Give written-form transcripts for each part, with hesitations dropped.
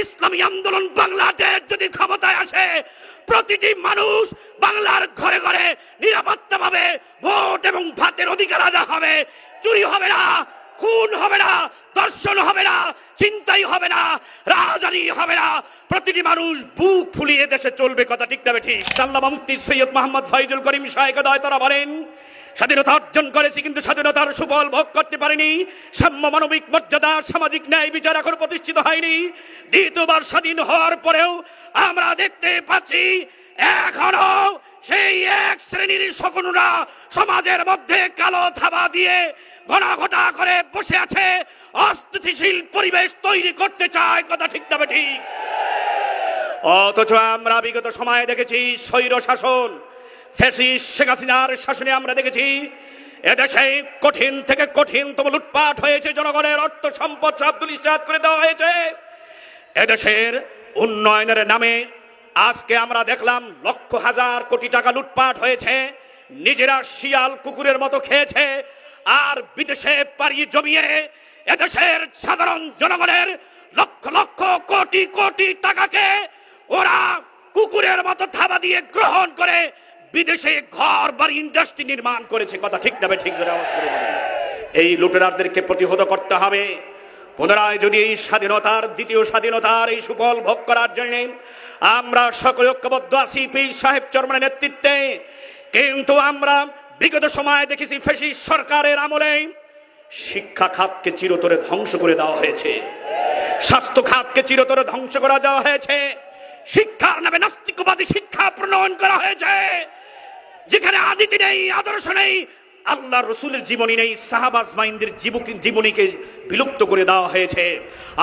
ইসলামী আন্দোলন বাংলাদেশ যদি ক্ষমতায় আসে, প্রতিটি মানুষ বাংলার ঘরে ঘরে নিরাপত্তা পাবে, ভোট এবং ভাতের অধিকার আদায় হবে, চুরি হবে না, খুন হবে না, দর্শন হবে না, চিন্তাই হবে না, রাজধানী হবে না, প্রতিটি মানুষ বুক ফুলিয়ে দেশে চলবে। কথা ঠিক না ঠিক? আল্লামা মুফতি সৈয়দ মোহাম্মদ ফয়জুল করিম সাহেব তারা বলেন, স্বাধীনতা অর্জন করেছি কিন্তু স্বাধীনতার সুফল ভোগ করতে পারিনি। সাম্য, মানবিক মর্যাদা, সামাজিক ন্যায় বিচার এখনো প্রতিষ্ঠিত হয়নি। দ্বিতীয়বার স্বাধীন হওয়ার পরেও আমরা দেখতে পাচ্ছি এখনো সেই এক শ্রেণীর শকুনরা সমাজের মধ্যে কালো থাবা দিয়ে ঘটা করে বসে আছে, অস্থিতিশীল পরিবেশ তৈরি করতে চায়। কথা ঠিক না ঠিক? অথচ আমরা বিগত সময়ে দেখেছি স্বৈর শাসন, ফ্যাসিস্ট শেখ হাসিনার শাসনে আমরা দেখেছি এদেশে কঠিন থেকে কঠিনতম লুটপাট হয়েছে, জনগণের অর্থ সম্পদ আব্দুল ইজাদ করে দেওয়া হয়েছে। এদেশের উন্নয়নের নামে আজকে আমরা দেখলাম লক্ষ হাজার কোটি টাকা লুটপাট হয়েছে, নিজেরা শিয়াল কুকুরের মতো খেয়েছে, আর বিদেশে পাড়ি জমিয়ে এদেশের সাধারণ জনগণের লক্ষ লক্ষ কোটি কোটি টাকাকে ওরা কুকুরের মতো থাবা দিয়ে গ্রহণ করে বিদেশে ঘর বাড়ি ইন্ডাস্ট্রি নির্মাণ করেছে। কথা ঠিক না ঠিক? জোরে আওয়াজ করে বলেন। এই লুটেরারদেরকে প্রতিহত করতে হবে। পুনরায় যদি এই স্বাধীনতার, দ্বিতীয় স্বাধীনতার এই সুফল ভোগ করার জন্য আমরা সকলে ঐক্যবদ্ধ আছি পীর সাহেব চরমনের নেতৃত্বে। কিন্তু আমরা বিগত সময়ে দেখেছি ফ্যাসিস্ট সরকারের আমলে শিক্ষা খাতকে চিরতরে ধ্বংস করে দেওয়া হয়েছে, স্বাস্থ্য খাতকে চিরতরে ধ্বংস করে দেওয়া হয়েছে, শিক্ষার নামে নাস্তিকবাদী শিক্ষা প্রণয়ন করা হয়েছে, যেখানে আদিতি নেই, আদর্শ নেই, আল্লাহ রসুলের জীবনী নেই, সাহাবাজ মাইন্দের জীবনীকে বিলুপ্ত করে দেওয়া হয়েছে।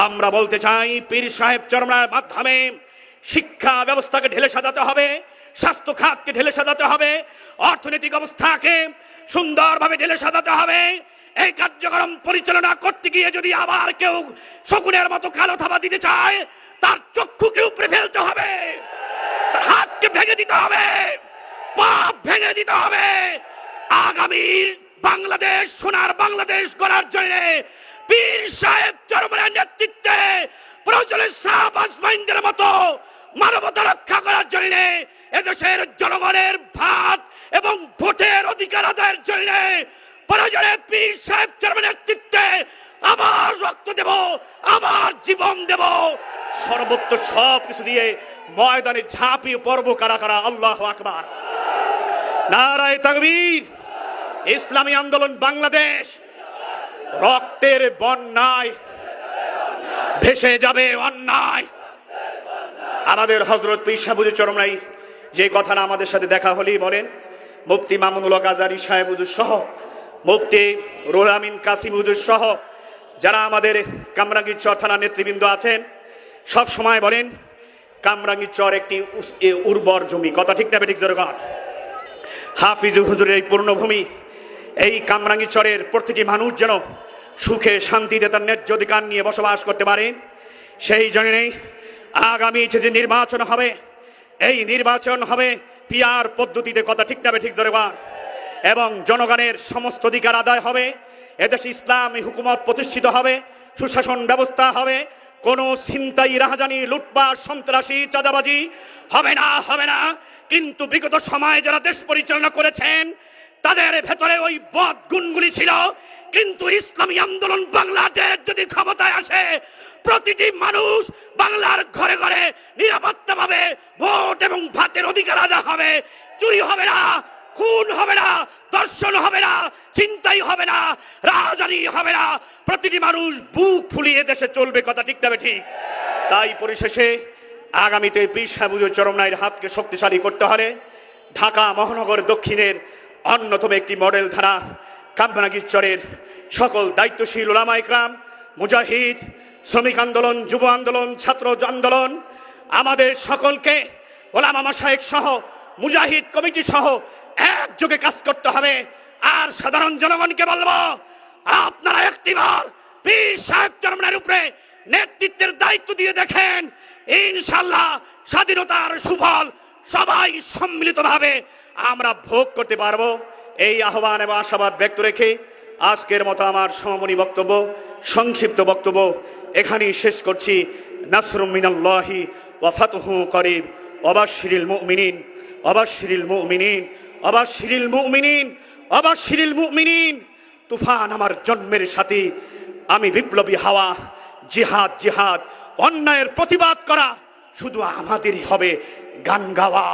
আমরা বলতে চাই পীর সাহেব চরমনার মাধ্যমে শিক্ষা ব্যবস্থাকে ঢেলে সাজাতে হবে, স্বাস্থ্য খাতকে ঢেলে সাজাতে হবে, অর্থনৈতিক অবস্থাকে সুন্দরভাবে ঢেলে সাজাতে হবে। এই কার্যক্রম পরিচালনা করতে গিয়ে যদি আবার কেউ শকুনের মতো কালো থাবা দিতে চায়, তার চক্ষুকে উপড়ে ফেলতে হবে, তার হাতকে ভেঙে দিতে হবে, পাপ ভেঙে দিতে হবে। আগামী বাংলাদেশ, সোনার বাংলাদেশ গড়ার জন্য পীর সাহেব চরমনের নেতৃত্বে প্রয়োজনে শাহবাজ মাইন্দের মতো মানবতা রক্ষা করার জন্য, এদেশের জনগণের ভাত এবং ভোটের অধিকার আদায়ের জন্য প্রয়োজনে পীর সাহেব চরমনের নেতৃত্বে আবার রক্ত দেব, আবার জীবন দেব, সর্বত্র সব কিছু দিয়ে ময়দানে ঝাঁপিয়ে পড়ব। কারা কারা? আল্লাহু আকবার, নারায়ে তাকবীর। ইসলামী আন্দোলন বাংলাদেশ রক্তের বন্যায় ভেসে যাবে অন্যায়। আমাদের হযরত পীর সাহেব চরমনাই যে কথাটা আমাদের সাথে দেখা হলেই বলেন, মুফতি মামুনুল হক আজহারী সাহেব হুজুর সহ, মুফতি রুহুল আমিন কাসিম হুজুর সহ যারা আমাদের কামরাঙ্গীরচর থানার নেতৃবৃন্দ আছেন, সব সময় বলেন কামরাঙ্গীরচর একটি উর্বর জমি। কথা ঠিক না ঠিক? জোরে কর। হাফিজ হুজুরের এই পূর্ণভূমি, এই কামরাঙ্গীরচরের প্রতিটি মানুষ যেন সুখে শান্তিতে তার ন্যায্য অধিকার নিয়ে বসবাস করতে পারে। সেই জন্যই আগামী যে নির্বাচন হবে, এই নির্বাচন হবে পিয়ার পদ্ধতিতে। কথা ঠিক না ঠিক? জোরে কর। এবং জনগণের সমস্ত অধিকার আদায় হবে, এদেশে ইসলামী হুকুমত প্রতিষ্ঠিত হবে, সুশাসন ব্যবস্থা হবে, কোনো ছিনতাই, রাহাজানি, লুটপাট, সন্ত্রাসী, চাঁদাবাজি হবে না। কিন্তু বিগত সময়ে যারা দেশ পরিচালনা করেছেন তাদের ভেতরে ওই বদ গুণগুলি ছিল। কিন্তু ইসলামী আন্দোলন বাংলাদেশ যদি ক্ষমতায় আসে, প্রতিটি মানুষ বাংলার ঘরে ঘরে নিরাপত্তা পাবে, ভোট এবং ভাতের অধিকার আদায় হবে, চুরি হবে না, খুন হবে না, দর্শন হবে না, চিন্তাই হবে না, রাজধানী হবে না, প্রতিটি মানুষ বুক ফুলিয়ে দেশে চলবে। কথা ঠিক না ঠিক? তাই পরিশেষে আগামীতে পীর সাহেব চরমনাইয়ের হাতকে শক্তিশালী করতে হলে ঢাকা মহানগর দক্ষিণের অন্যতম একটি মডেল থানা কামরাঙ্গীরচরের সকল দায়িত্বশীল উলামা ইকরাম, মুজাহিদ, শ্রমিক আন্দোলন, যুব আন্দোলন, ছাত্র আন্দোলন, আমাদের সকলকে উলামা মাশায়েখ সহ মুজাহিদ কমিটি সহ একযোগে কাজ করতে হবে। আর সাধারণ জনগণকে বলবো, আপনারা একটিবার পীর সাহেব চরমনের উপরে নেতৃত্বের দায়িত্ব দিয়ে দেখেন, ইনশাআল্লাহ স্বাধীনতার সুফল সবাই সম্মিলিতভাবে আমরা ভোগ করতে পারবো। এই আহ্বান এবং আশাবাদ ব্যক্ত রেখে আজকের মতো আমার সমমনী বক্তব্য, সংক্ষিপ্ত বক্তব্য এখানেই শেষ করছি। নাসরুম মিনাল্লাহি ওয়া ফাতহু করিব ওয়াবাশশিরিল মুমিনিন ওয়াবাশশিরিল মুমিনিন ওয়াবাশশিরিল মুমিনিন ওয়াবাশশিরিল মুমিনিন। তুফান আমার জন্মের সাথে, আমি বিপ্লবী হাওয়া, জিহাদ জিহাদ, অন্যায়ের প্রতিবাদ করা শুধু আমাদেরই হবে, গান গাওয়া